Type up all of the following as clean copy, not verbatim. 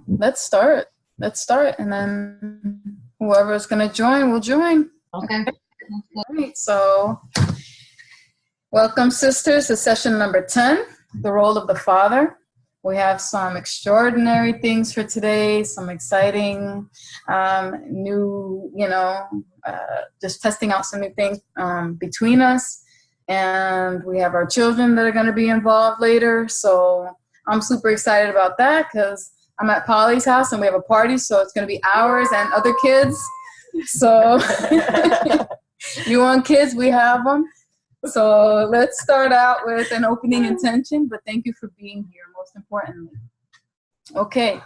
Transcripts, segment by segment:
Let's start, and then whoever is going to join will join. Okay. All right, so welcome, sisters, to session number 10, the role of the father. We have some extraordinary things for today, some exciting new, just testing out some new things between us. And we have our children that are going to be involved later. So I'm super excited about that because I'm at Polly's house and we have a party. So it's going to be ours and other kids. So you want kids, we have them. So let's start out with an opening intention, but thank you for being here, most importantly. Okay.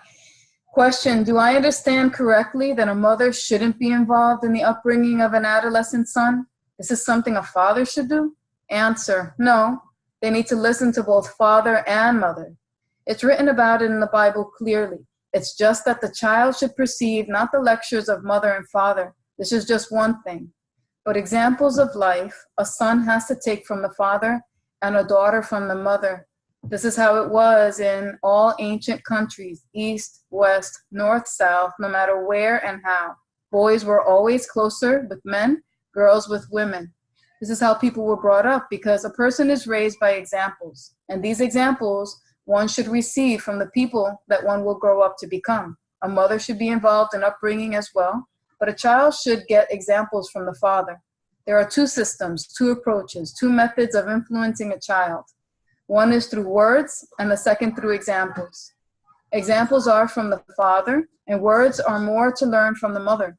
Question, do I understand correctly that a mother shouldn't be involved in the upbringing of an adolescent son? Is this something a father should do? Answer, no. They need to listen to both father and mother. It's written about it in the Bible clearly. It's just that the child should perceive not the lectures of mother and father. This is just one thing. But examples of life, a son has to take from the father and a daughter from the mother. This is how it was in all ancient countries, east, west, north, south, no matter where and how. Boys were always closer with men, girls with women. This is how people were brought up because a person is raised by examples. And these examples one should receive from the people that one will grow up to become. A mother should be involved in upbringing as well. But a child should get examples from the father. There are two systems, two approaches, two methods of influencing a child. One is through words, and the second through examples. Examples are from the father, and words are more to learn from the mother.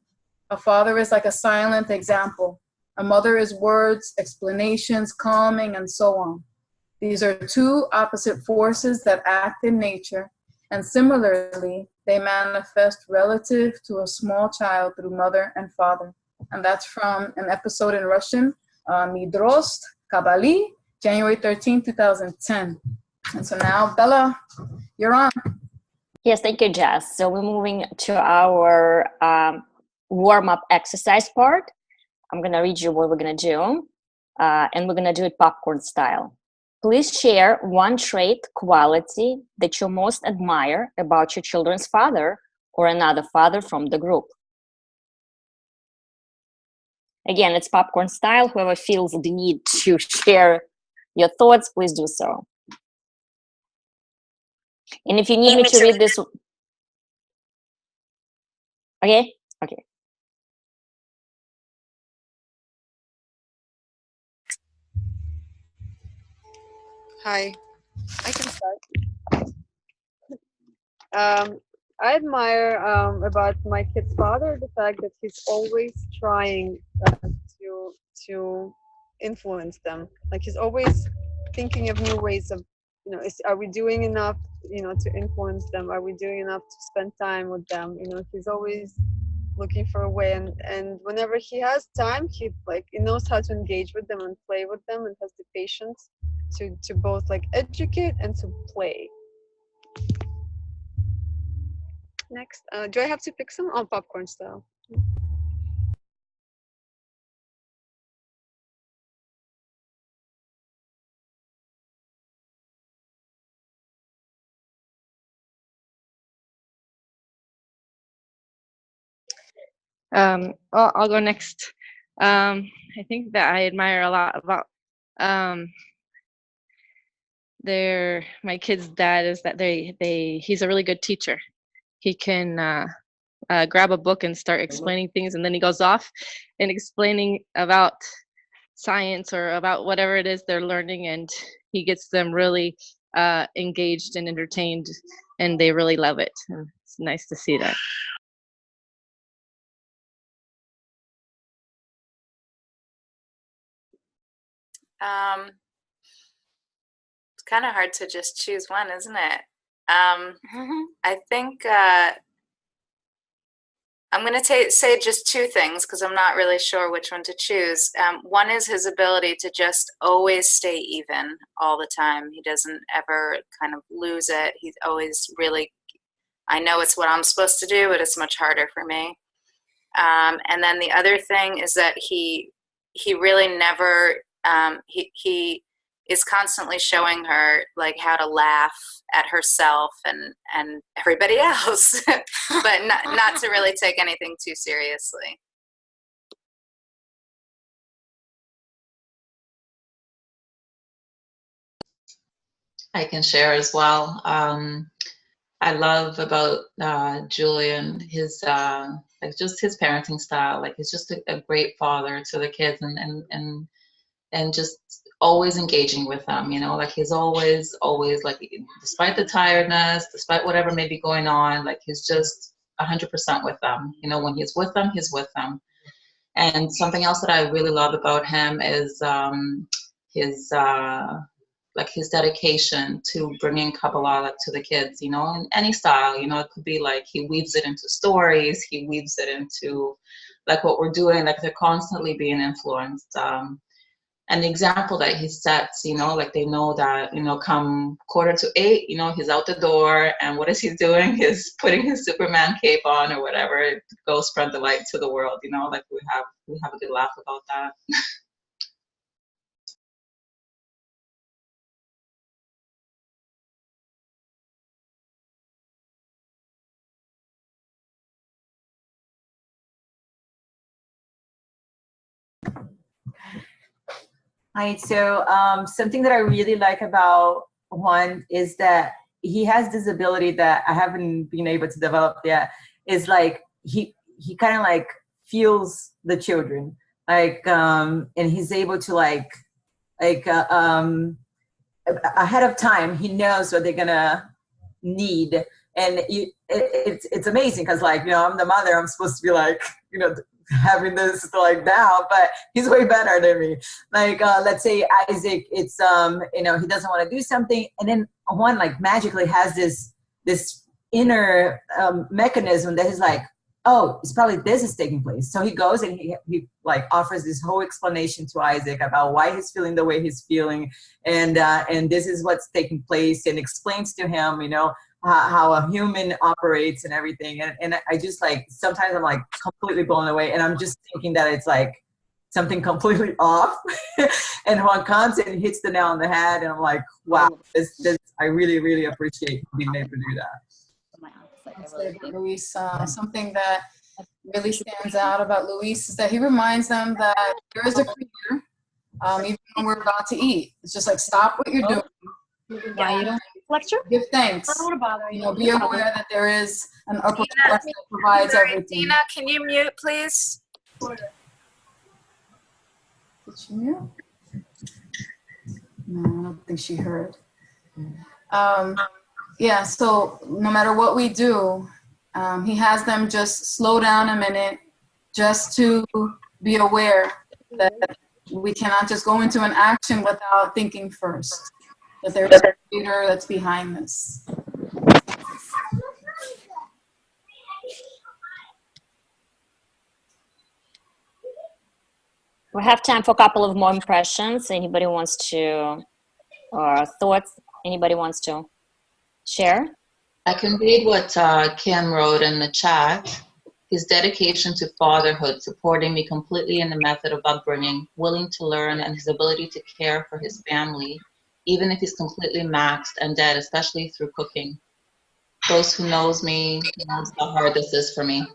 A father is like a silent example. A mother is words, explanations, calming, and so on. These are two opposite forces that act in nature, and similarly, they manifest relative to a small child through mother and father. And that's from an episode in Russian, Midrost Kabali, January 13, 2010. And so now, Bella, you're on. Yes, thank you, Jess. So we're moving to our warm-up exercise part. I'm going to read you what we're going to do, and we're going to do it popcorn style. Please share one trait, quality that you most admire about your children's father or another father from the group. Again, it's popcorn style. Whoever feels the need to share your thoughts, please do so. And if you need me to read this... Okay? Okay. Hi, I can start. I admire about my kid's father the fact that he's always trying to influence them. Like he's always thinking of new ways of, are we doing enough, to influence them? Are we doing enough to spend time with them? He's always looking for a way, and whenever he has time, he knows how to engage with them and play with them, and has the patience to both educate and to play. Next, do I have to pick some? Popcorn style. I'll go next. I think that I admire a lot about my kid's dad is that he's a really good teacher. He can grab a book and start explaining things, and then he goes off and explaining about science or about whatever it is they're learning, and he gets them really engaged and entertained, and they really love it. And it's nice to see that. It's kind of hard to just choose one, isn't it? I think I'm going to say just two things because I'm not really sure which one to choose. One is his ability to just always stay even all the time. He doesn't ever kind of lose it. He's always really, I know it's what I'm supposed to do, but it's much harder for me. And then the other thing is that he really never, is constantly showing her like how to laugh at herself and everybody else, but not to really take anything too seriously. I can share as well. I love about Julian, his like just his parenting style. Like he's just a great father to the kids, and just always engaging with them. You know, like he's always like, despite the tiredness, despite whatever may be going on, like he's just 100% with them. You know, when he's with them, he's with them. And something else that I really love about him is his like his dedication to bringing Kabbalah to the kids, you know, in any style. You know, it could be like he weaves it into stories, he weaves it into like what we're doing, like they're constantly being influenced. And the example that he sets, you know, like they know that, you know, come 7:45, you know, he's out the door, and what is he doing? He's putting his Superman cape on or whatever, go spread the light to the world, you know, like we have a good laugh about that. Hi, so something that I really like about Juan is that he has this ability that I haven't been able to develop yet. Is like he kind of like feels the children, like and he's able to like ahead of time he knows what they're gonna need, and it's amazing because like, you know, I'm the mother, I'm supposed to be like, you know, having this like down, but he's way better than me. Like let's say Isaac, it's you know, he doesn't want to do something, and then Juan like magically has this inner mechanism that is like, oh, it's probably this is taking place. So he goes and he like offers this whole explanation to Isaac about why he's feeling the way he's feeling, and this is what's taking place, and explains to him, you know, how a human operates and everything. And I just like, sometimes I'm like completely blown away, and I'm just thinking that it's like something completely off. And Juan comes and hits the nail on the head, and I'm like, wow, this I really, really appreciate being able to do that. That's like Luis. Something that really stands out about Luis is that he reminds them that there is a creator, even when we're about to eat. It's just like, stop what you're doing. Yeah, you don't lecture? Give thanks. I don't want to bother You you. know, be aware that there is an upper force that provides Sorry, everything. Dina, can you mute, please? Did she mute? No, I don't think she heard. Yeah, so no matter what we do, he has them just slow down a minute, just to be aware that we cannot just go into an action without thinking first, that there's a creator that's behind this. We have time for a couple of more impressions. Anybody wants to, or thoughts anybody wants to share? I can read what Kim wrote in the chat. His dedication to fatherhood, supporting me completely in the method of upbringing, willing to learn, and his ability to care for his family, even if he's completely maxed and dead, especially through cooking. Those who knows me knows how hard this is for me.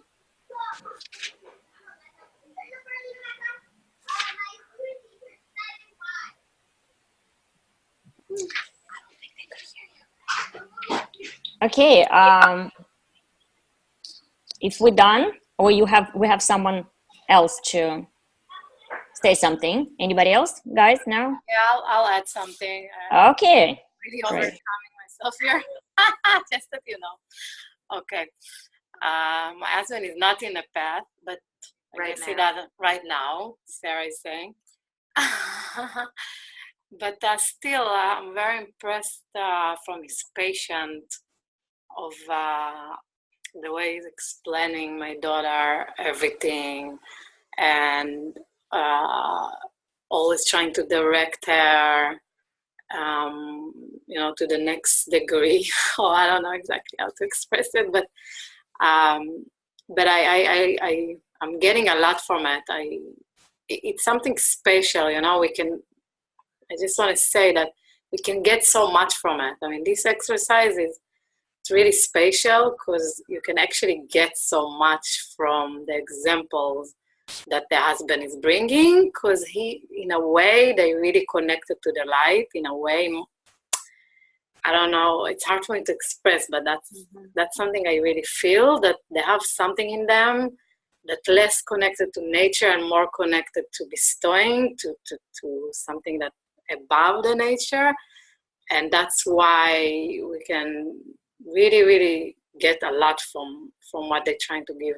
Okay, if we're done, or we have someone else to say something. Anybody else, guys? No? Yeah, I'll add something. Okay. Really Great. overcoming myself here. Just that you know. Okay. My husband is not in the path, but I Right can see now. that right now, Sarah is saying. But still, I'm very impressed from his patience of the way he's explaining my daughter everything, and always trying to direct her, you know, to the next degree. Or I don't know exactly how to express it, but I'm getting a lot from it. It's something special, you know. I just want to say that we can get so much from it. I mean, this exercise is it's really spatial because you can actually get so much from the examples that the husband is bringing, because he, in a way, they really connected to the light. In a way, I don't know, it's hard for me to express, but that's something I really feel, that they have something in them that less connected to nature and more connected to bestowing, to something that above the nature. And that's why we can really, really get a lot from what they're trying to give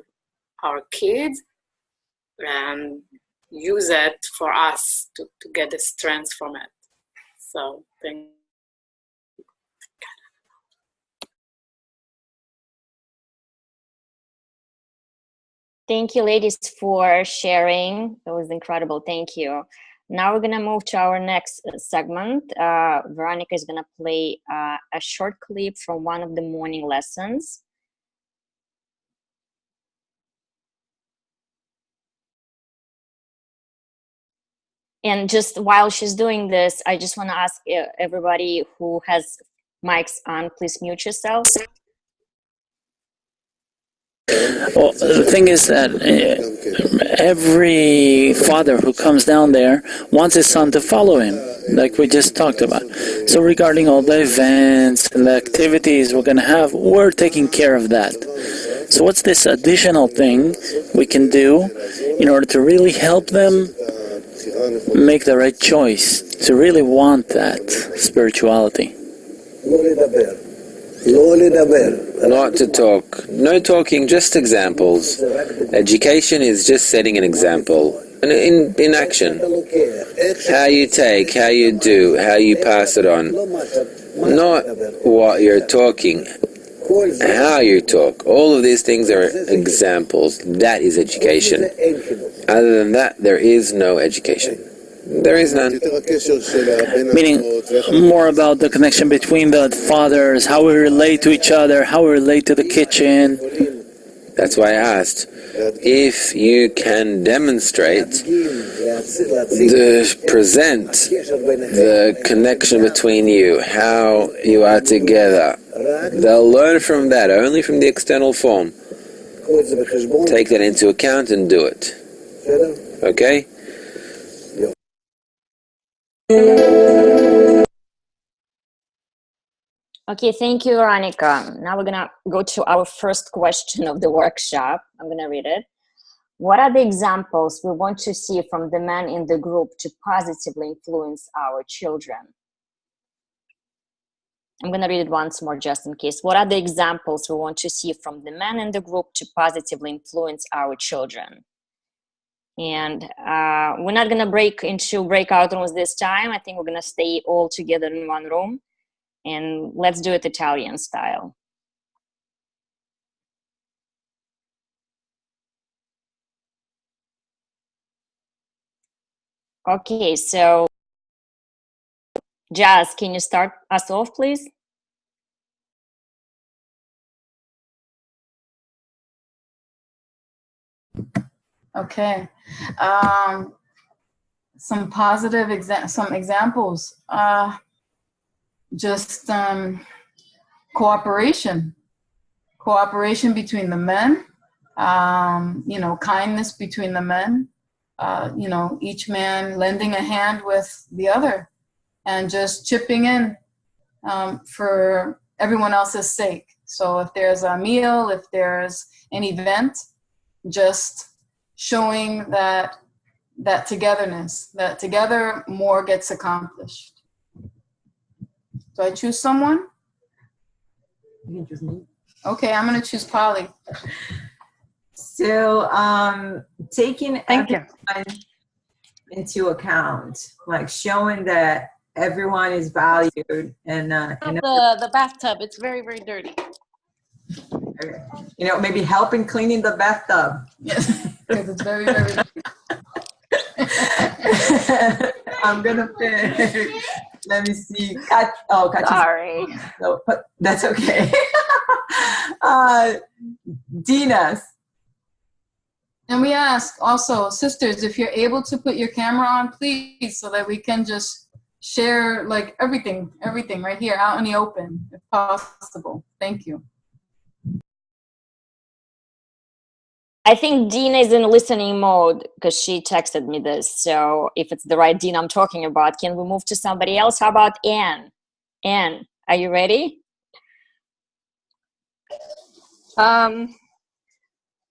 our kids, and use it for us to get the strength from it. So thank you. Thank you, ladies, for sharing. That was incredible. Thank you. Now we're going to move to our next segment. Veronica is going to play a short clip from one of the morning lessons. And just while she's doing this, I just want to ask everybody who has mics on, please mute yourself. Well, the thing is that every father who comes down there wants his son to follow him, like we just talked about. So regarding all the events and the activities we're going to have, we're taking care of that. So what's this additional thing we can do in order to really help them make the right choice, to really want that spirituality? Not to talk. No talking, just examples. Education is just setting an example. In action. How you take, how you do, how you pass it on. Not what you're talking, how you talk. All of these things are examples. That is education. Other than that, there is no education. There is none. Meaning more about the connection between the fathers, how we relate to each other, how we relate to the kitchen. That's why I asked if you can demonstrate, present the connection between you, how you are together. They'll learn from that, only from the external form. Take that into account and do it. Okay? Okay, thank you, Veronica. Now we're gonna go to our first question of the workshop. I'm gonna read it. What are the examples we want to see from the men in the group to positively influence our children? I'm gonna read it once more just in case. What are the examples we want to see from the men in the group to positively influence our children? And we're not gonna break into breakout rooms this time. I think we're gonna stay all together in one room. And let's do it Italian style. Okay, so Jazz, can you start us off, please? Okay. Some positive examples. Just cooperation between the men, kindness between the men, each man lending a hand with the other and just chipping in for everyone else's sake. So if there's a meal, if there's an event, just showing that togetherness, that together more gets accomplished. Do I choose someone? You can choose me. Okay, I'm going to choose Polly. So, taking everyone into account, like showing that everyone is valued, and the bathtub, it's very, very dirty. Maybe helping cleaning the bathtub. Yes, because it's very, very dirty. I'm gonna pick. Let me see. Sorry. No, but that's okay. Dina's. And we ask also, sisters, if you're able to put your camera on, please, so that we can just share like everything right here out in the open, if possible. Thank you. I think Dina is in listening mode because she texted me this. So if it's the right Dina I'm talking about, can we move to somebody else? How about Anne? Anne, are you ready?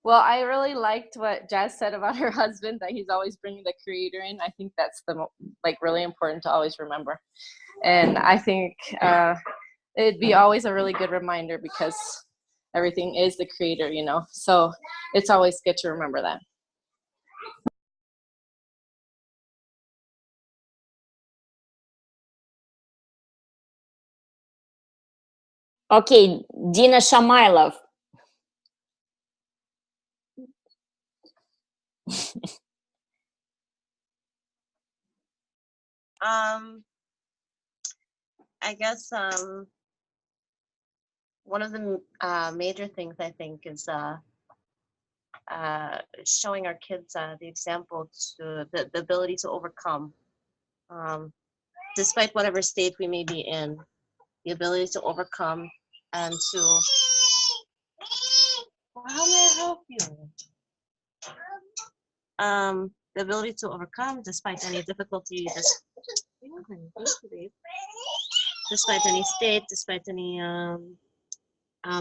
Well, I really liked what Jazz said about her husband, that he's always bringing the creator in. I think that's really important to always remember. And I think it'd be always a really good reminder because everything is the creator, you know? So it's always good to remember that. Okay, Dina Shamailov. I guess one of the major things I think is showing our kids the example to the ability to overcome, despite whatever state we may be in, the ability to overcome and to. Well, how may I help you? The ability to overcome despite any difficulty, despite any state, despite any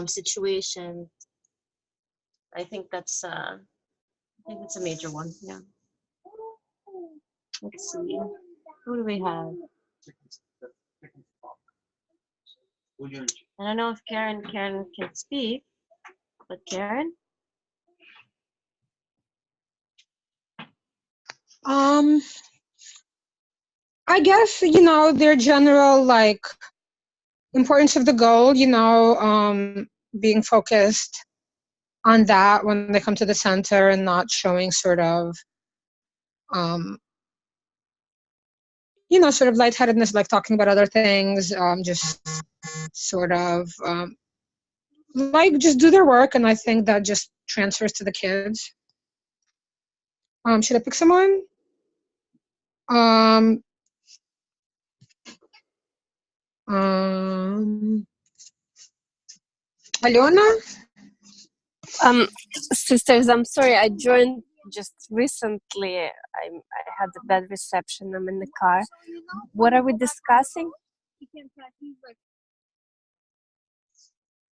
situation. I think that's a major one. Yeah. Let's see. Who do we have? I don't know if Karen can speak, but Karen. I guess, you know, their general like importance of the goal, you know, being focused on that when they come to the center and not showing sort of, you know, sort of lightheadedness, like talking about other things, just sort of like just do their work. And I think that just transfers to the kids. Should I pick someone? Alona? Sisters, I'm sorry, I joined just recently. I had a bad reception. I'm in the car. What are we discussing?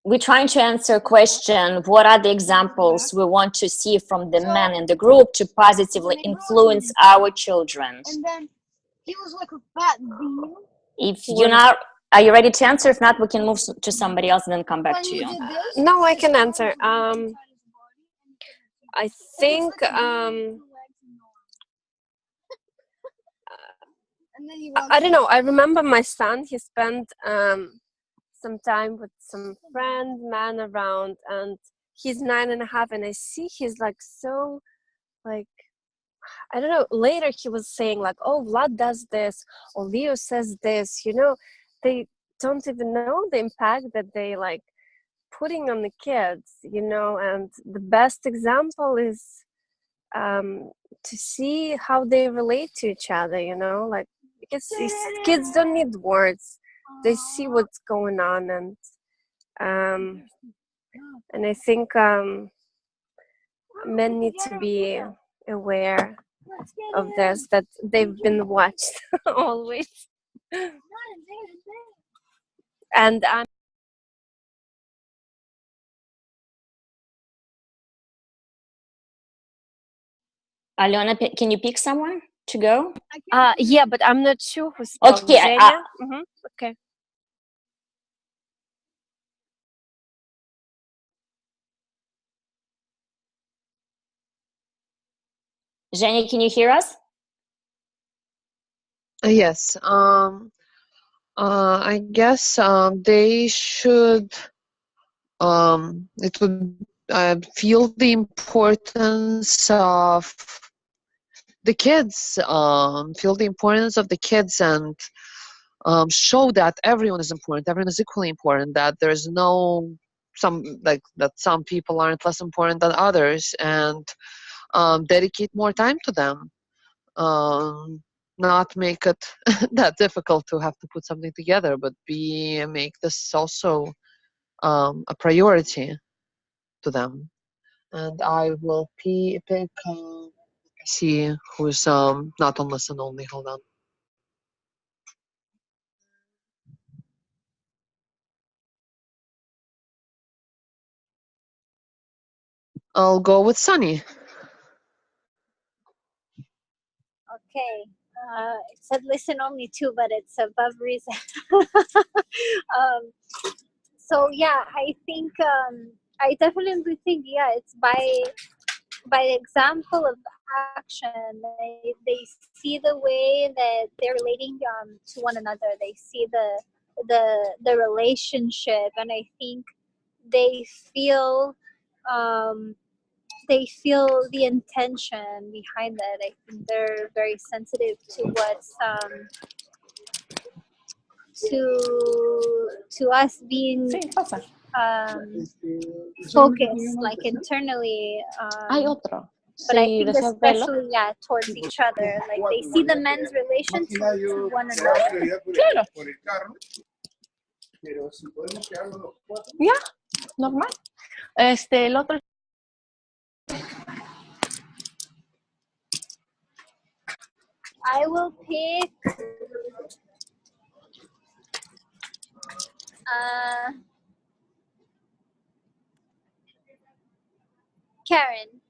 We're trying to answer a question. What are the examples we want to see from the men in the group to positively influence our children? And then he was like a fat bean. If you're not, are you ready to answer? If not, we can move to somebody else and then come back to you. No, I can answer. I think I don't know. I remember my son. He spent some time with some man around, and he's 9.5, and I see he's like so like, I don't know, later he was saying like, oh, Vlad does this, or Leo says this, you know, they don't even know the impact that they like putting on the kids, you know. And the best example is to see how they relate to each other, you know, like, because these kids don't need words. They see what's going on, and I think men need to be aware of this, that they've been watched always. And Alona, can you pick someone to go? Yeah, but I'm not sure who's spoke. Okay. Okay. Zhenya, can you hear us? Yes. I guess they should it would feel the importance of the kids, feel the importance of the kids, and show that everyone is important, everyone is equally important, that there's no that some people aren't less important than others, and dedicate more time to them. not make it that difficult to have to put something together, but make this also a priority to them. And I will pick, see who's not on listen only. Hold on. I'll go with Sunny. Okay. It said listen only too, but it's above reason. um, so yeah, I think I definitely think it's by example of action. They see the way that they're relating to one another. They see the relationship, and I think they feel the intention behind it. I think they're very sensitive to what's to us being focused, like internally. But I think especially towards each other, like they see the men's relation to one another. Ya, normal. El otro. I will pick Karen.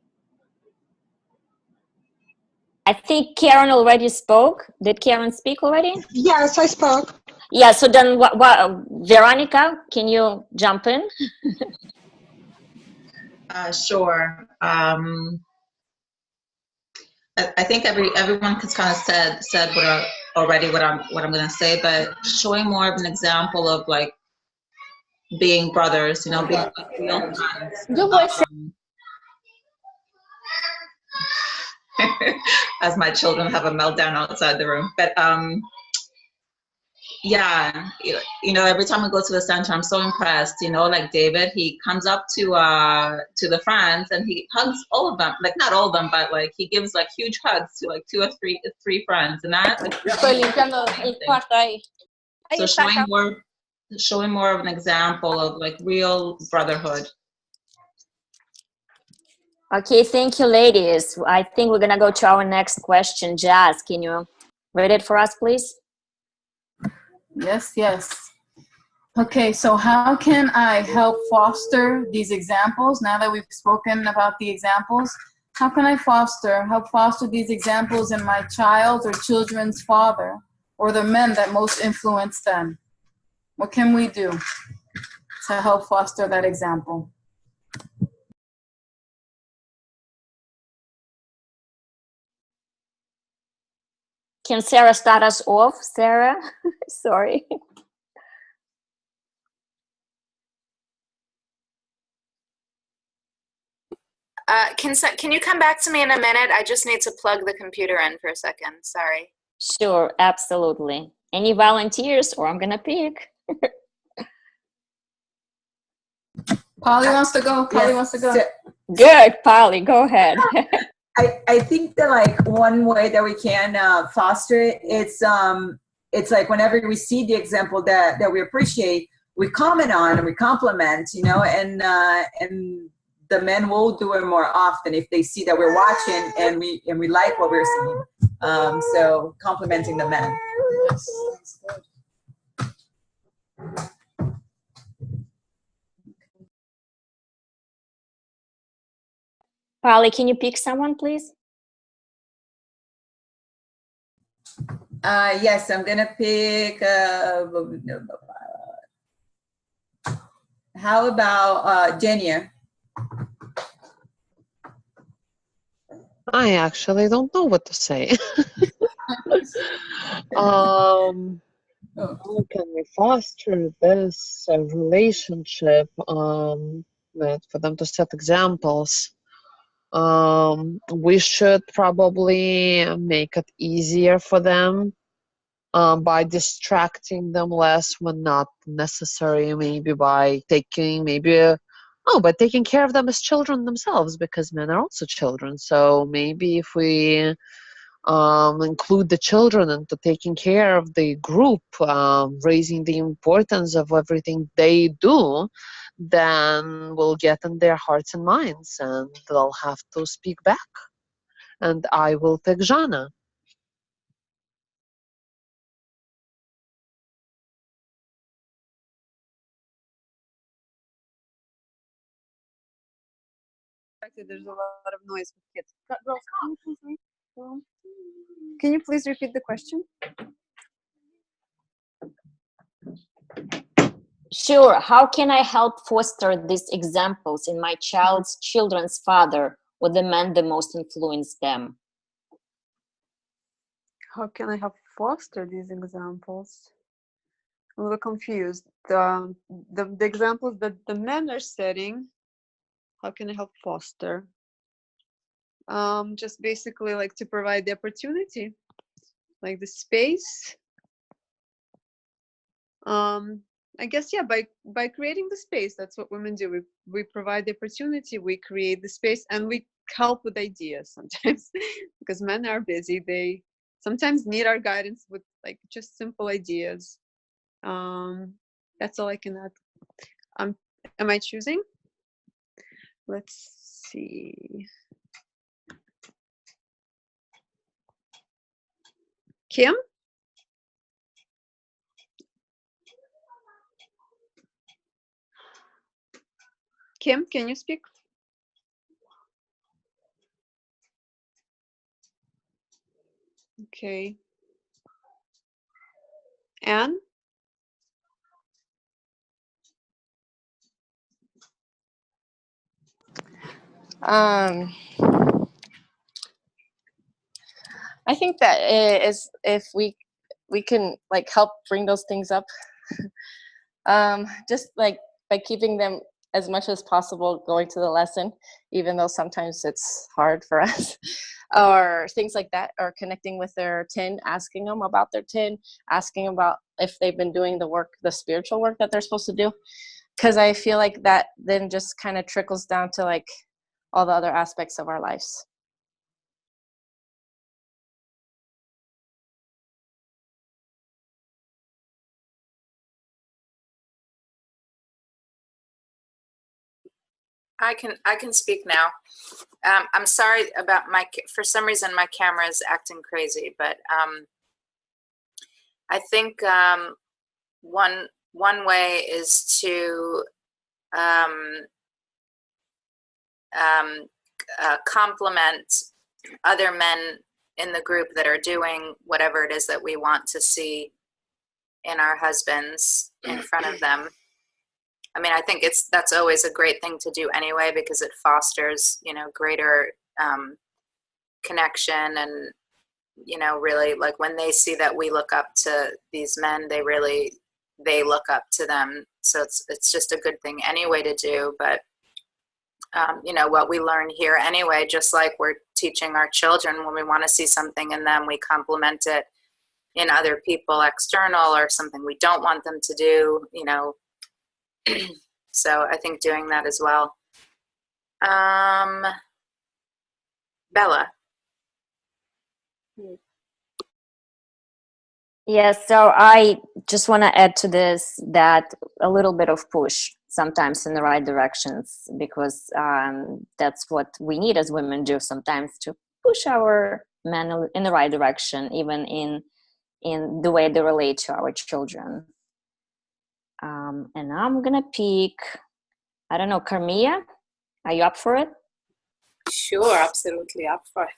I think Karen already spoke. Did Karen speak already? Yes, I spoke. Yeah, so then Veronica, can you jump in? Sure. I think everyone has kind of said what I'm going to say, but showing more of an example of like being brothers, being like real friends. As my children have a meltdown outside the room, but yeah, every time I go to the center, I'm so impressed. Like David, he comes up to the friends and he hugs all of them. Like not all of them, but like he gives like huge hugs to like two or three friends, and that. So showing more of an example of like real brotherhood. Okay, thank you, ladies. I think we're gonna go to our next question. Jazz, can you read it for us, please? Yes. Okay, so how can I help foster these examples? Now that we've spoken about the examples, how can I help foster these examples in my child's or children's father or the men that most influence them? What can we do to help foster that example? Can Sarah start us off? Sarah, sorry. Can you come back to me in a minute? I just need to plug the computer in for a second. Sorry. Sure, absolutely. Any volunteers, or I'm gonna pick. Polly wants to go. Good, Polly, go ahead. I think that like one way that we can foster it, it's like whenever we see the example that we appreciate, we comment on and we compliment, and the men will do it more often if they see that we're watching and we like what we're seeing. So complimenting the men. Polly, can you pick someone, please? Yes, I'm gonna pick. How about Jenya? I actually don't know what to say. How can we foster this relationship for them to set examples? We should probably make it easier for them by distracting them less when not necessary, maybe by taking care of them as children themselves, because men are also children. So maybe if we include the children into taking care of the group, raising the importance of everything they do, then we'll get in their hearts and minds, and they'll have to speak back. And I will pick Jana. There's a lot of noise with kids. Girls, can you please repeat the question? Sure. How can I help foster these examples in my children's father, or the man that most influenced them? How can I help foster these examples? I'm a little confused. The examples that the men are setting, how can I help foster? Just basically like to provide the opportunity, like the space. I guess, yeah, by creating the space. That's what women do. We provide the opportunity, we create the space, and we help with ideas sometimes because men are busy. They sometimes need our guidance with like just simple ideas. That's all I can add. Am I choosing? Let's see. Kim? Kim, can you speak? Okay. Anne? I think that is if we can like help bring those things up, just like by keeping them as much as possible going to the lesson, even though sometimes it's hard for us, or things like that, or connecting with their tin, asking them about their tin, asking about if they've been doing the work, the spiritual work that they're supposed to do. Because I feel like that then just kind of trickles down to like all the other aspects of our lives. I can speak now. I'm sorry about for some reason my camera is acting crazy, but I think one way is to compliment other men in the group that are doing whatever it is that we want to see in our husbands in front of them. I mean, I think that's always a great thing to do anyway, because it fosters, greater connection, and, really like when they see that we look up to these men, they look up to them. So it's just a good thing anyway to do. But, what we learn here anyway, just like we're teaching our children, when we want to see something in them, we compliment it in other people external, or something we don't want them to do, So I think doing that as well. Bella. Yes, so I just want to add to this that a little bit of push sometimes in the right directions, because that's what we need as women do sometimes, to push our men in the right direction, even in the way they relate to our children. And I'm gonna pick, I don't know, Carmilla, are you up for it? Sure, absolutely up for it.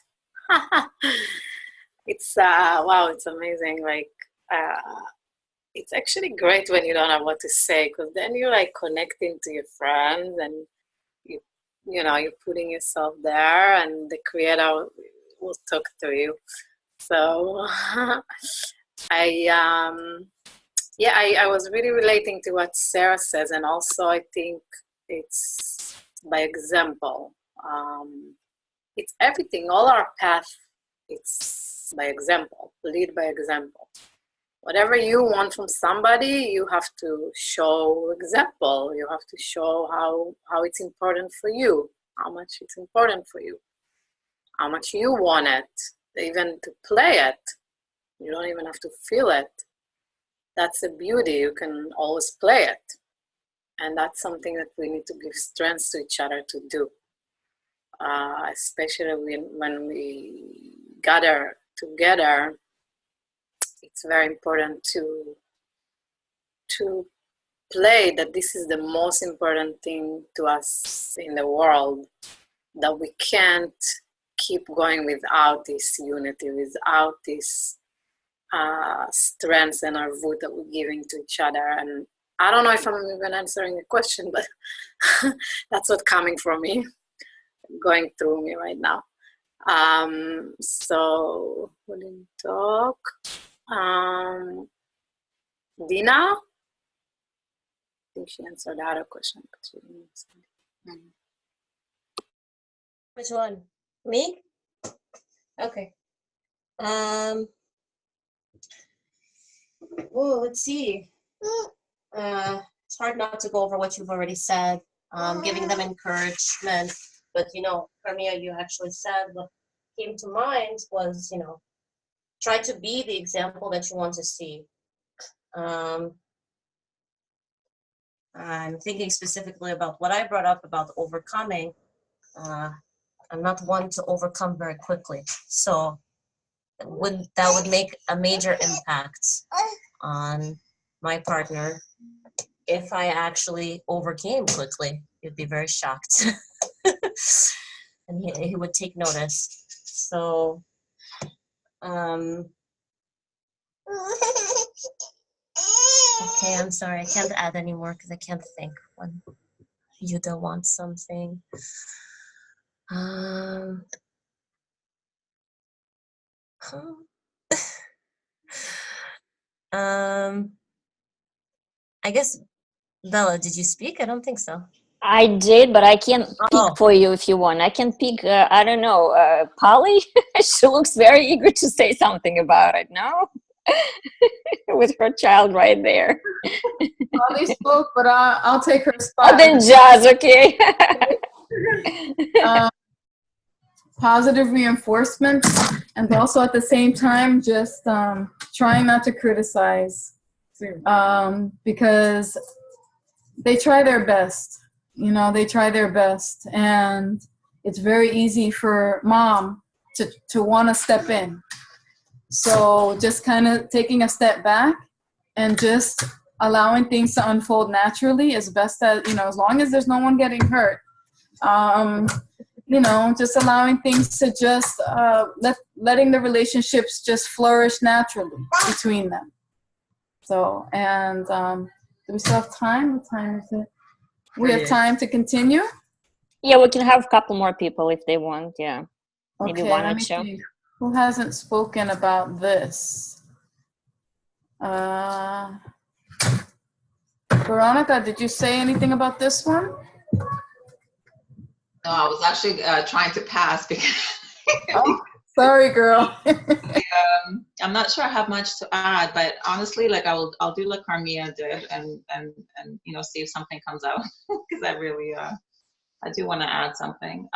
It's wow, it's amazing. Like it's actually great when you don't know what to say, because then you're like connecting to your friends, and you're putting yourself there, and the creator will talk to you. So I was really relating to what Sarah says, and also I think it's by example. It's everything, all our path, it's by example, lead by example. Whatever you want from somebody, you have to show example. You have to show how it's important for you, how much it's important for you, how much you want it. even to play it. You don't even have to feel it. That's the beauty. You can always play it. And that's something that we need to give strength to each other to do. Especially when we gather together, it's very important to play that this is the most important thing to us in the world, that we can't keep going without this unity, without this strength and arvut that we're giving to each other. And I don't know if I'm even answering the question, but that's what's coming from me, going through me right now. So we didn't talk. Dina? I think she answered the other question, but she didn't answer. Which one? Me? Okay. Well, let's see. It's hard not to go over what you've already said, giving them encouragement. But, Carmia, you actually said what came to mind was, try to be the example that you want to see. I'm thinking specifically about what I brought up about overcoming. I'm not one to overcome very quickly. So that would make a major impact on my partner if I actually overcame quickly. He'd be very shocked. And he would take notice. So, okay, I'm sorry. I can't add anymore because I can't think when Yuda wants something. I guess, Bella, did you speak? I don't think so. I did, but I can pick for you if you want. I can pick, I don't know, Polly? She looks very eager to say something about it, no? With her child right there. Polly spoke, but I'll take her spot. Oh, then Jazz, okay. Positive reinforcement, and also at the same time, just trying not to criticize, because they try their best. They try their best, and it's very easy for mom to want to step in. So just kind of taking a step back and just allowing things to unfold naturally as best as, as long as there's no one getting hurt. Just allowing things to just, letting the relationships just flourish naturally between them. So, and do we still have time? What time is it? We have time to continue? Yeah, we can have a couple more people if they want, yeah. Maybe Okay, one or let me two. think. Who hasn't spoken about this? Veronica, did you say anything about this one? No, I was actually trying to pass because Oh, sorry, girl. I'm not sure I have much to add, but honestly, like I'll do like Carmia did and see if something comes out because I really I do want to add something.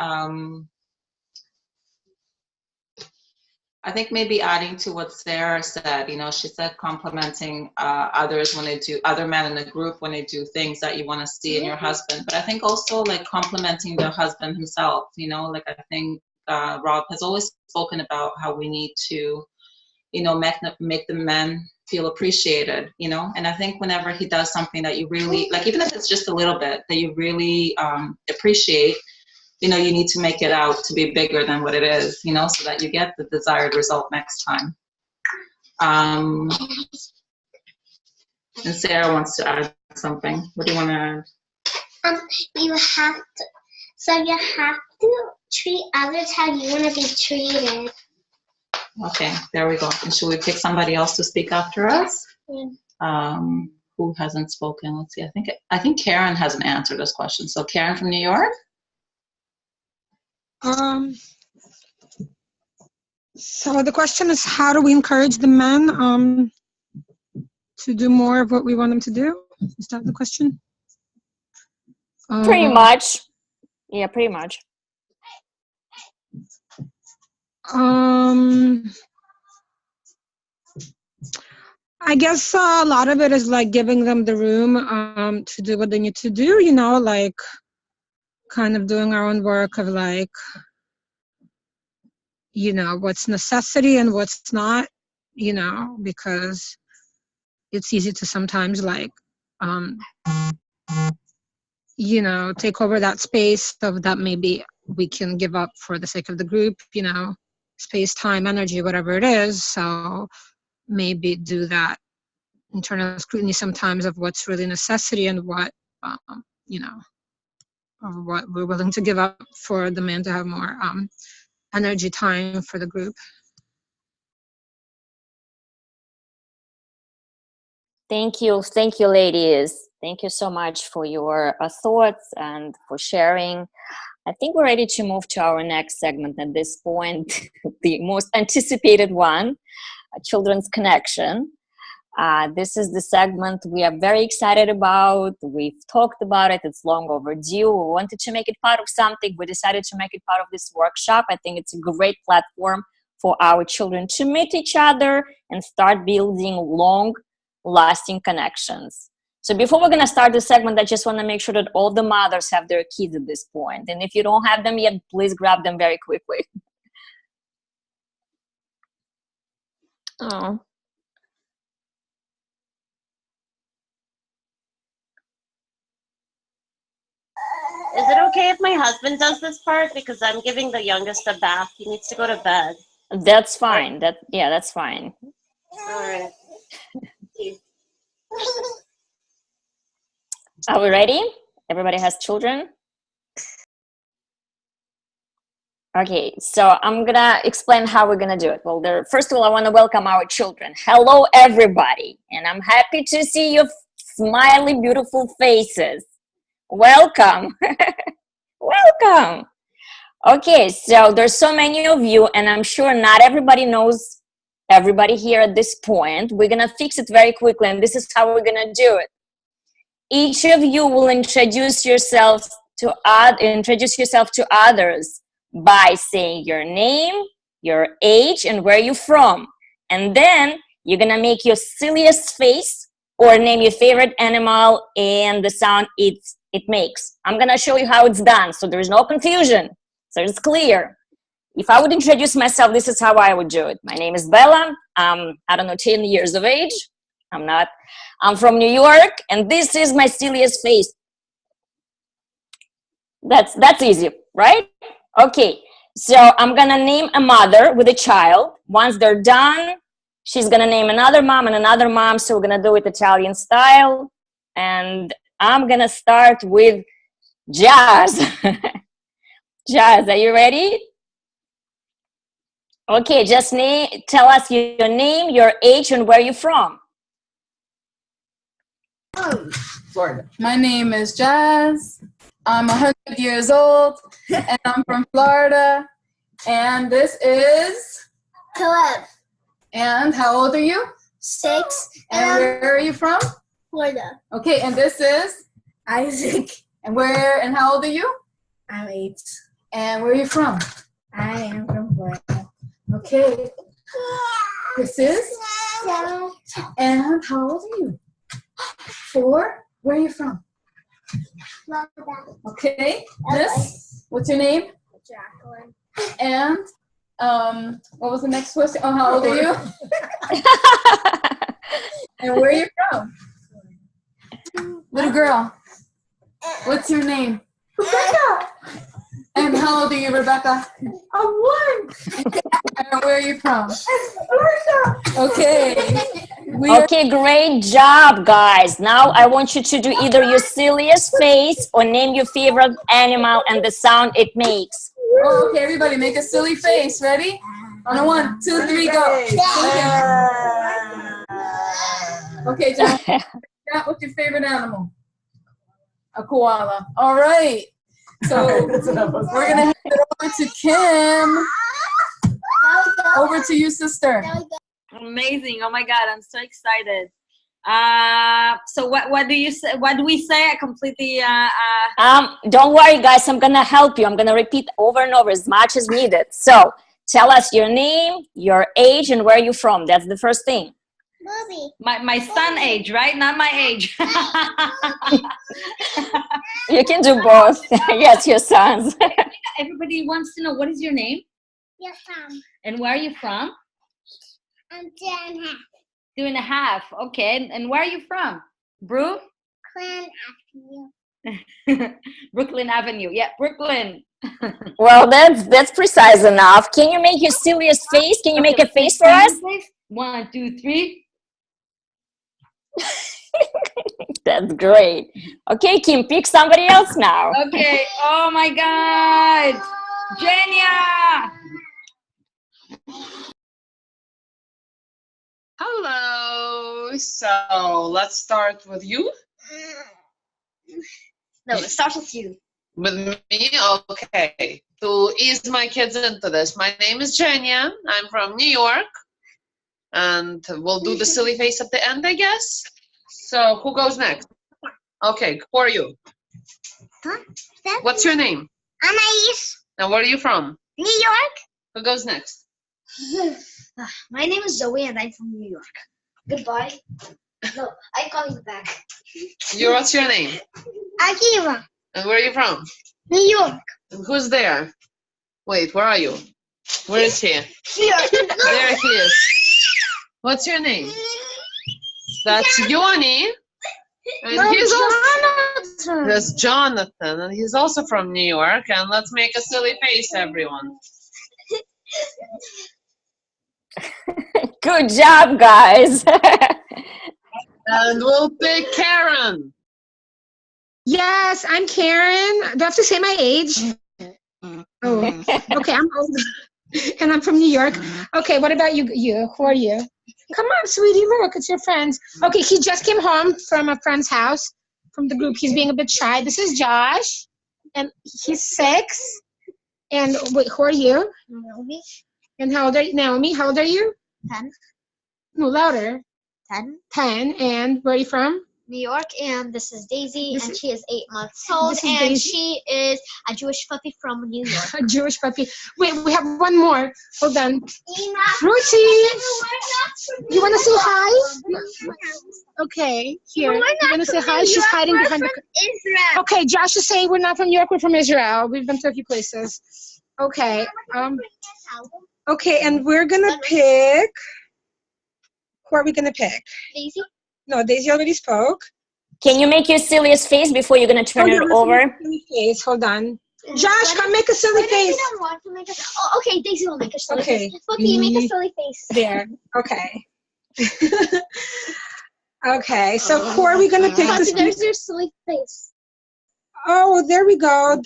I think maybe adding to what Sarah said, she said complimenting others when they do, other men in the group when they do things that you want to see in your husband. But I think also like complimenting the husband himself, like I think Rob has always spoken about how we need to, make the men feel appreciated, and I think whenever he does something that you really, like even if it's just a little bit, that you really appreciate, you need to make it out to be bigger than what it is, so that you get the desired result next time. And Sarah wants to add something. What do you want to add? You have to treat others how you want to be treated. Okay, there we go. And should we pick somebody else to speak after us? Yeah. Who hasn't spoken? Let's see. I think Karen hasn't answered this question. So Karen from New York? So the question is, how do we encourage the men to do more of what we want them to do? Is that the question? Pretty much. Yeah, pretty much. I guess a lot of it is like giving them the room to do what they need to do, you know, like kind of doing our own work of like, you know, what's necessity and what's not, you know, because it's easy to sometimes like, you know, take over that space of that maybe we can give up for the sake of the group, you know, space, time, energy, whatever it is. So maybe do that internal scrutiny sometimes of what's really necessity and what, you know, or what we're willing to give up for the man to have more energy, time for the group. Thank you, ladies. Thank you so much for your thoughts and for sharing. I think we're ready to move to our next segment at this point, the most anticipated one, Children's Connection. This is the segment we are very excited about. We've talked about it. It's long overdue. We wanted to make it part of something. We decided to make it part of this workshop. I think it's a great platform for our children to meet each other and start building long-lasting connections. So before we're going to start the segment, I just want to make sure that all the mothers have their kids at this point. And if you don't have them yet, please grab them very quickly. Oh. Is it okay if my husband does this part? Because I'm giving the youngest a bath. He needs to go to bed. That's fine. That's fine. All right. Are we ready? Everybody has children? Okay, so I'm gonna explain how we're gonna do it. Well, first of all, I want to welcome our children. Hello, everybody, and I'm happy to see your smiley, beautiful faces. Welcome. Welcome. Okay, so there's so many of you, and I'm sure not everybody knows everybody here at this point. We're gonna fix it very quickly, and this is how we're gonna do it. Each of you will introduce yourself to others by saying your name, your age, and where you're from. And then you're gonna make your silliest face or name your favorite animal and the sound it makes. I'm gonna show you how it's done, so there's no confusion, so it's clear. If I would introduce myself, this is how I would do it. My name is Bella. I'm, 10 years of age. I'm not. I'm from New York, and this is my silliest face. That's easy, right? Okay, so I'm gonna name a mother with a child. Once they're done, she's gonna name another mom and another mom, so we're gonna do it Italian style. And I'm gonna start with Jazz. Jazz, are you ready? Okay, just tell us your name, your age, and where you're from. Florida. My name is Jazz. I'm 100 years old, and I'm from Florida. And this is Caleb. And how old are you? 6. And where are you from? Florida. Okay, and this is Isaac. And how old are you? I'm 8. And where are you from? I am from Florida. Okay. This is 7. And how old are you? 4. Where are you from? Florida. Okay. This. What's your name? Jacqueline. And what was the next question? Oh, how old are you? And where are you from? Little girl. What's your name? Rebecca. And how old are you, Rebecca? I'm 1. And where are you from? Florida. Okay. Okay, great job, guys. Now I want you to do either your silliest face or name your favorite animal and the sound it makes. Oh, okay, everybody, make a silly face. Ready? On a 1, 2, 3, go. Okay, John. What's your favorite animal? A koala. All right. So we're going to hand it over to Kim. Over to you, sister. Amazing. Oh my God, I'm so excited. So what do you say? What do we say? I completely don't worry, guys, I'm gonna help you. I'm gonna repeat over and over as much as needed. So Tell us your name, your age, and where you're from. That's the first thing. My son age, right? Not my age. You can do both. Yes, your sons. Everybody wants to know, what is your name? Yes, Sam. And where are you from? I'm 2.5. 2.5. Okay. And where are you from? Brooklyn Avenue. Brooklyn Avenue. Yeah, Brooklyn. Well, that's precise enough. Can you make your silliest face? Can you make a face for us? 1, 2, 3. That's great. Okay, Kim, pick somebody else now. Okay. Oh my God. Jenya. Hello. So let's start with you. No, it starts with you. With me? Okay. To ease my kids into this, my name is Jenya. I'm from New York. And we'll do the silly face at the end, I guess. So who goes next? Okay, who are you? Huh? What's your name? Anais. And where are you from? New York. Who goes next? My name is Zoe and I'm from New York. Goodbye. No, I call you back. What's your name? Akiva. And where are you from? New York. And who's there? Wait, where are you? Where is he? New York. There he is. What's your name? That's Yoni. And No, he's Jonathan. That's Jonathan, and he's also from New York. And let's make a silly face, everyone. Good job, guys. And we'll pick Karen. Yes, I'm Karen. Do I have to say my age? Oh, okay, I'm old. And I'm from New York. Okay, what about you? Who are you? Come on, sweetie, look, it's your friends. Okay, he just came home from a friend's house, from the group. He's being a bit shy. This is Josh, and he's 6. And wait, who are you? Naomi. And how old are you? Naomi, how old are you? 10. No, louder. 10. 10. And where are you from? New York, and this is Daisy, This and is- she is 8 months old, This is and Daisy. she is a Jewish puppy from New York. A Jewish puppy. Wait, we have one more. Hold on. Fruity! You want to say hi? Okay, here. You want to say hi? She's hiding behind the... Israel. Okay, Josh is saying we're not from New York, we're from Israel. We've been to a few places. Okay. Okay, and we're going to pick... Who are we going to pick? Daisy. No, Daisy already spoke. Can you make your silliest face before you're going to turn Hold it on, over? let's make a silly face. Hold on. Josh, come make a silly What if face. you don't want to make a... Oh, okay, Daisy will make a silly Okay. face. Okay, you make a silly face. There. Okay. Okay, so who are we going to pick this? There's your silly face. Oh, there we go.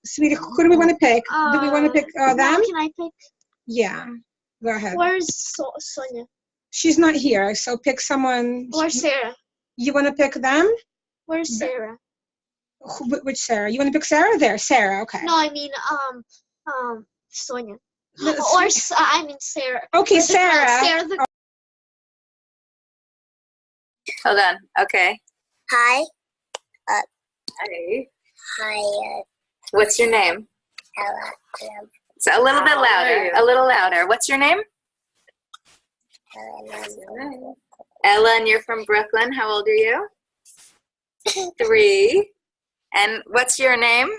Sweetie, who do we want to pick? Do we want to pick them? Can I pick? Yeah. Go ahead. Where's Sonia? She's not here, so pick someone. Where's Sarah? You want to pick them? Where's Sarah? Which Sarah? You want to pick Sarah? There, Sarah. Okay. No, I mean, Sonia. No, Or, I mean, Sarah. Okay, Where's the girl? Sarah. Sarah the... Hold on. Okay. Hi. Hi. Hi. What's your name? Ella. So a little bit louder. A little louder. What's your name? Ella, and you're from Brooklyn. How old are you? 3. And what's your name?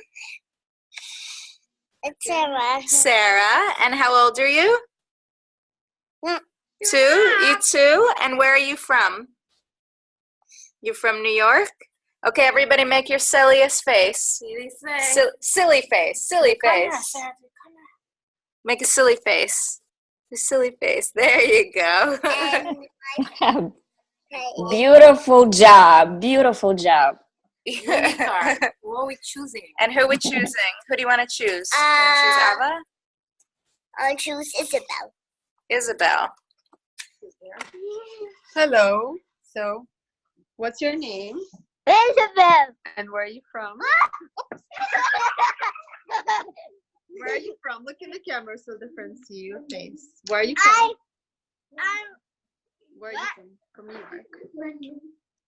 It's Sarah. Sarah. And how old are you? 2. You 2. And where are you from? You from New York? Okay, everybody make your silliest face. Silly face. Silly face. Make a silly face. A silly face. There you go. Beautiful job. Beautiful job. Who are we choosing? And who are we choosing? Who do you want to choose? You want to choose Ava? I'll choose Isabel. Isabel. Hello. So, what's your name? Isabel. And where are you from? Where are you from? Look in the camera so the friends see your face. Where are you from? Where are you from? From New York.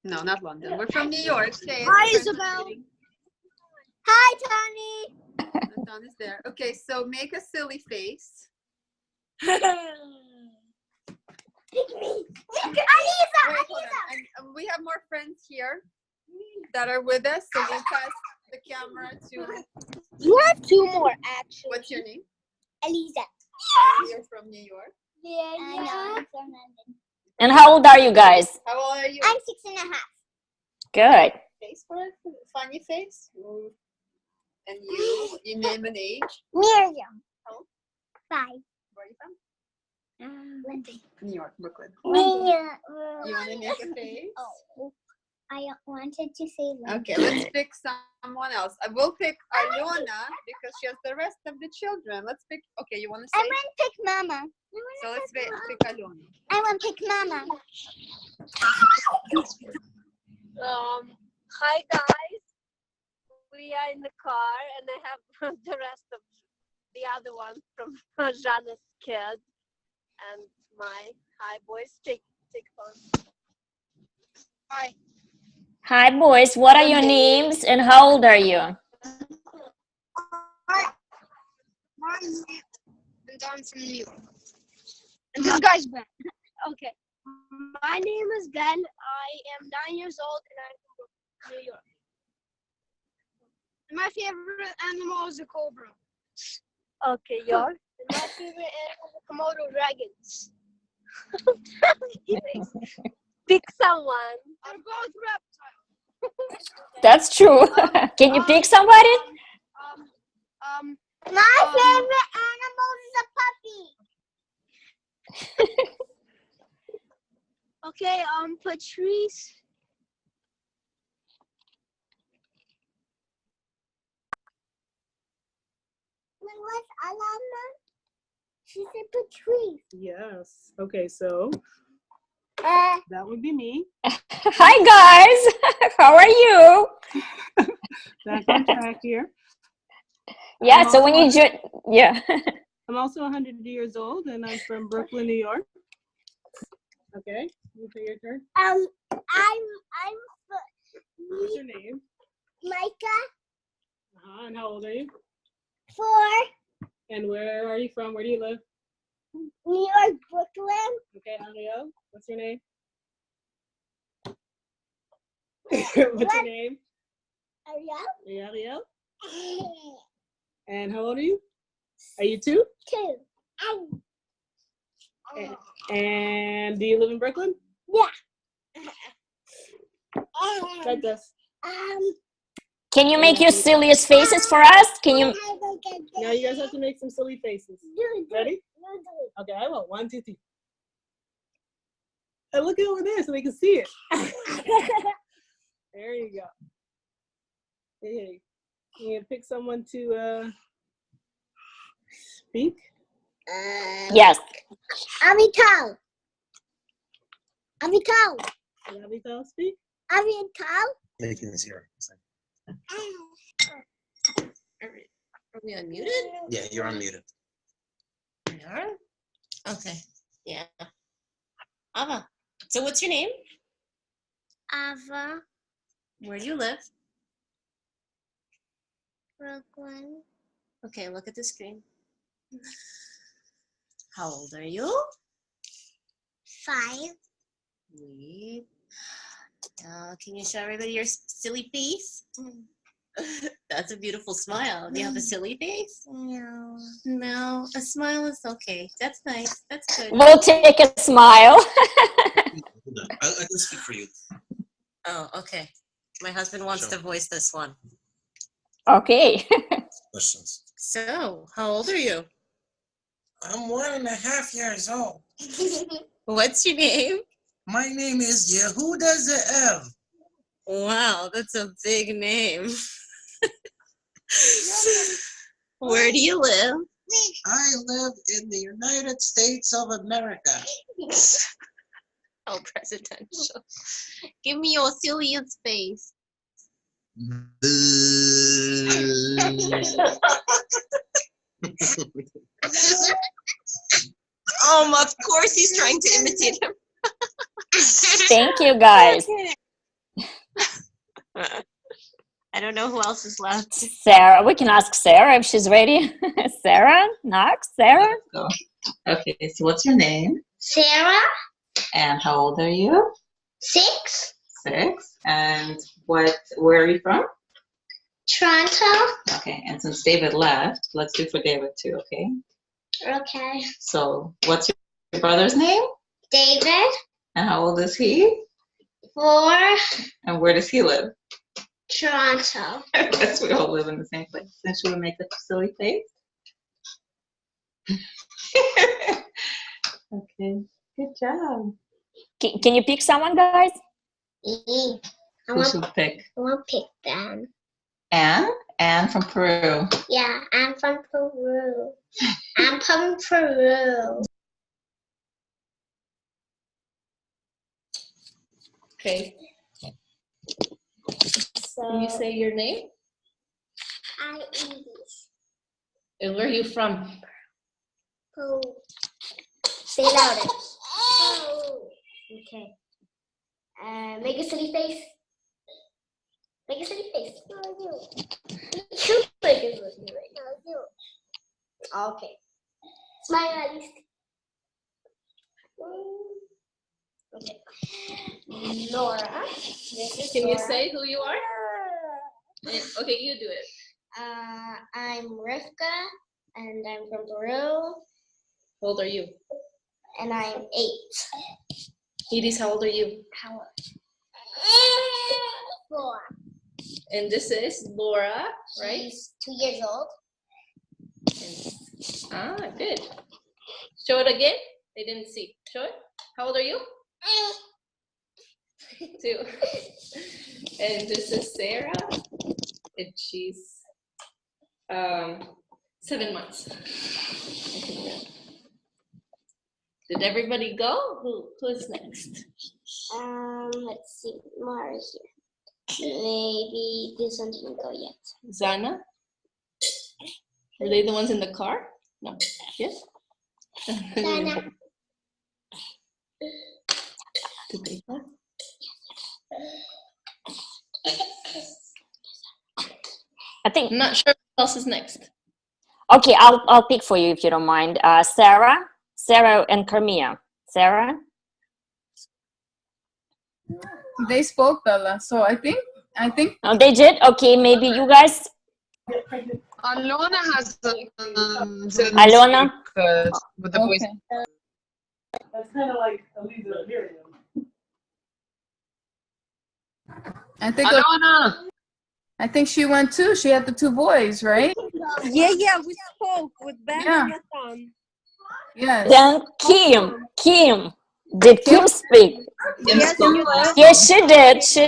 No, not London. We're from New York. Say it. Hi, Isabel. Hi, Tony. Don is there. Okay, so make a silly face. Wait, hold on. And we have more friends here that are with us, so we'll pass the camera to. You have two more, actually. What's your name? Elisa. You're from New York. Yeah, I know. I'm from London. And how old are you guys? How old are you? I'm 6.5. Good. Face for it? Funny face? And you name an age? Miriam. How? 5. Where are you from? London. New York, Brooklyn. You want to make a face? Oh, I wanted to say London. Okay, let's pick someone else. I will pick Alona because she has the rest of the children. Let's pick. Okay, you want to say? I want to pick Mama. So let's pick Alona. I want to pick Mama. Hi guys. We are in the car, and I have the rest of the other one from Jana's kid, and my hi boys. Take phone. Hi. Hi, boys. What are your names and how old are you? And I'm from New York. And this guy's Ben. Okay. My name is Ben. I am 9 years old, and I'm from New York. My favorite animal is a cobra. Okay, yours? My favorite animal is Komodo dragons. Pick someone. They're both reptiles. That's true. Can you pick somebody? My favorite animal is a puppy. Okay, Patrice. What's Alana? She said Patrice. Yes. Okay, so that would be me. Hi, guys. How are you? Back on track here. Yeah, so when you join, yeah. I'm also 100 years old, and I'm from Brooklyn, New York. Okay, you say your turn. I'm What's your name? Micah. And how old are you? 4. And where are you from? Where do you live? New York, Brooklyn. Okay, Ariel, what's your name? What's your name? Ariel. Ariel. And how old are you? Are you 2? 2. And do you live in Brooklyn? Yeah. Like this. Can you make your silliest faces for us? Can you? Now you guys have to make some silly faces. Ready? Okay, I will. 1, 2, 3. And look over there so they can see it. There you go. Hey, you can pick someone to speak? Yes. Avital. Can Avital speak? Avital. Making this here. Are we unmuted? Yeah, you're unmuted. We are? Okay. Yeah. Ava. So what's your name? Ava. Where do you live? Brooklyn. Okay, look at the screen. How old are you? 5. Sweet. Can you show everybody your silly face? That's a beautiful smile. Do you have a silly face? No. No, a smile is okay. That's nice. That's good. We'll take a smile. I can speak for you. Oh, okay. My husband wants to voice this one. Okay. Questions. So, how old are you? I'm 1.5 years old. What's your name? My name is Yehuda Ze'ev. Wow, that's a big name. Where do you live? I live in the United States of America. Oh, presidential. Give me your silliest face. Of course he's trying to imitate him. Thank you, guys. I don't know who else is left. Sarah, we can ask Sarah if she's ready. Sarah, Knox, Sarah. Okay, so what's your name? Sarah, And how old are you? 6, 6. And where are you from? Toronto. Okay, and since David left, let's do for David too, okay? Okay. So what's your brother's name? David, And how old is he? 4, And where does he live? Toronto. I guess we all live in the same place. Then should we make a silly face? Okay, good job. Can you pick someone, guys? I Who should pick? want to pick them. Anne? Anne from Peru. Yeah, I'm from Peru. I'm from Peru. Okay. So, Can you say your name? I'm Edie. And where are you from? Peru. Say louder. Peru. Okay. Make a silly face. Make a silly face. No, you. You make a silly face right now. You. Okay. Smile at least. Okay. Laura. This is Can you Laura. say who you are? Okay, you do it. I'm Rivka, and I'm from Peru, How old are you? and I'm 8. Edie's, how old are you? How 4. And this is Laura, right? She's 2 years old. Good. Show it again. They didn't see. Show it. How old are you? 2. And this is Sarah, and she's 7 months. Did everybody go? Who's next? Let's see, Mara here. Maybe this one didn't go yet. Zana? Were they the ones in the car? No. Yes? Dana. Did they go? I think. I'm not sure who else is next. Okay, I'll pick for you if you don't mind. Sarah and Carmia. Sarah? They spoke, Bella. So I think. Oh, they did? Okay, maybe you guys. Alona has Alona? with the voice. That's kind of like Aliza Miriam. I think she went too. She had the 2 boys, right? Yeah, we spoke with Ben and Nathan. Yes. Then Kim. Did Kim speak? Yes, she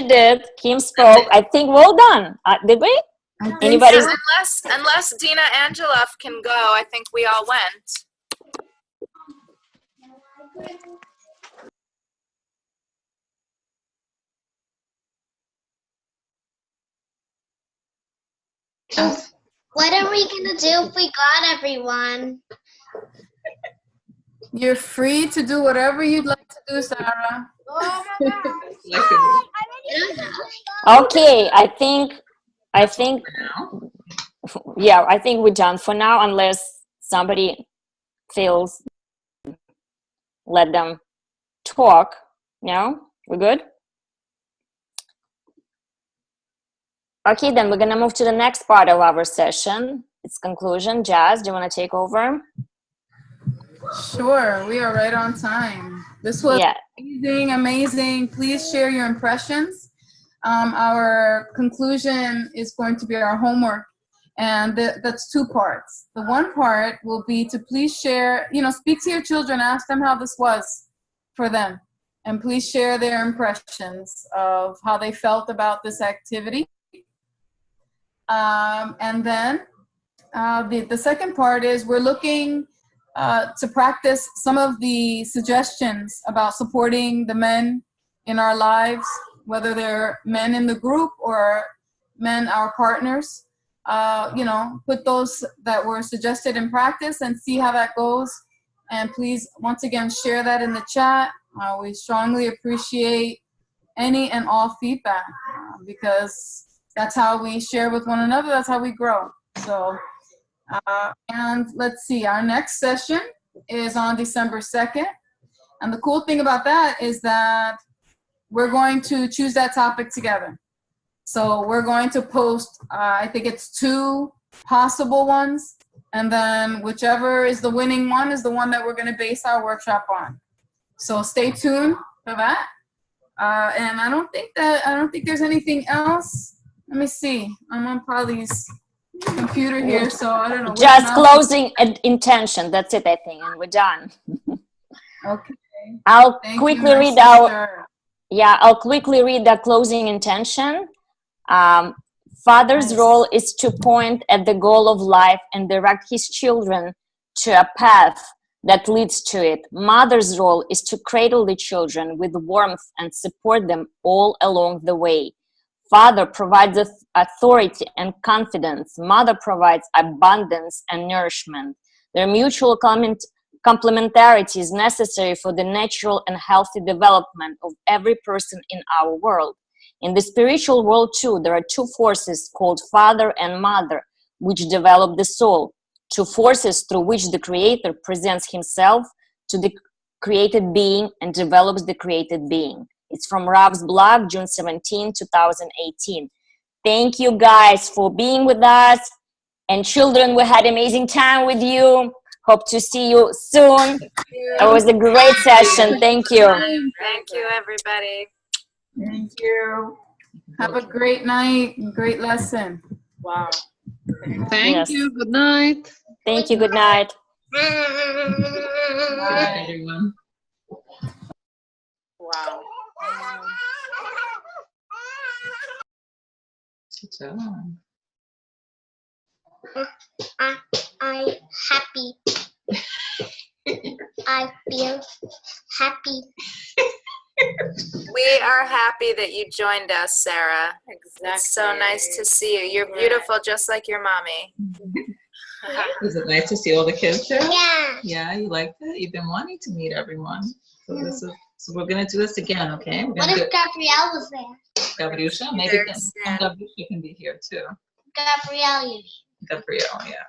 did. Kim spoke. I think well done. Did we? Anybody? Yes, unless Dina Angelov can go, I think we all went. What are we gonna do if we got everyone? You're free to do whatever you'd like to do, Sarah. Oh my God. Okay, I think yeah, I think we're done for now unless somebody feels let them talk. No? We're good? Okay, then we're gonna move to the next part of our session. It's conclusion. Jazz, do you want to take over? Sure, we are right on time. This was amazing. Please share your impressions. Our conclusion is going to be our homework, and that's 2 parts. The one part will be to please share, speak to your children, ask them how this was for them, and please share their impressions of how they felt about this activity. And then the second part is we're looking to practice some of the suggestions about supporting the men in our lives, whether they're men in the group or men, our partners. Put those that were suggested in practice and see how that goes. And please, once again, share that in the chat. We strongly appreciate any and all feedback because that's how we share with one another. That's how we grow. So, and let's see, our next session is on December 2nd. And the cool thing about that is that we're going to choose that topic together. So we're going to post, I think it's 2 possible ones, and then whichever is the winning one is the one that we're going to base our workshop on. So stay tuned for that. And I don't think there's anything else. Let me see. I'm on Polly's computer here, so I don't know. Just closing intention. That's it, I think, and we're done. Okay. I'll Thank quickly you, my read out. sister. Yeah, I'll quickly read the closing intention. Father's role is to point at the goal of life and direct his children to a path that leads to it. Mother's role is to cradle the children with warmth and support them all along the way. Father provides authority and confidence. Mother provides abundance and nourishment. Their mutual complementarity is necessary for the natural and healthy development of every person in our world. In the spiritual world too, there are 2 forces called Father and Mother, which develop the soul. 2 forces through which the Creator presents himself to the created being and develops the created being. It's from Rav's blog, June 17, 2018. Thank you guys for being with us. And children, we had amazing time with you. Hope to see you soon. It was a great session. Thank you. Thank you, everybody. Thank you. Have a great night. Great lesson. Wow. Thank you. Good night. Thank you. Good night. Bye, everyone. Wow. Good job. I'm happy. I feel happy. We are happy that you joined us, Sarah. Exactly. It's so nice to see you. You're beautiful, just like your mommy. Was it nice to see all the kids there? Yeah. Yeah, you liked it? You've been wanting to meet everyone. So we're gonna do this again, okay? What if Gabrielle was there? Gabriusha? Maybe Gabriusha can be here too. Gabrielle, you mean? Gabrielle, yeah.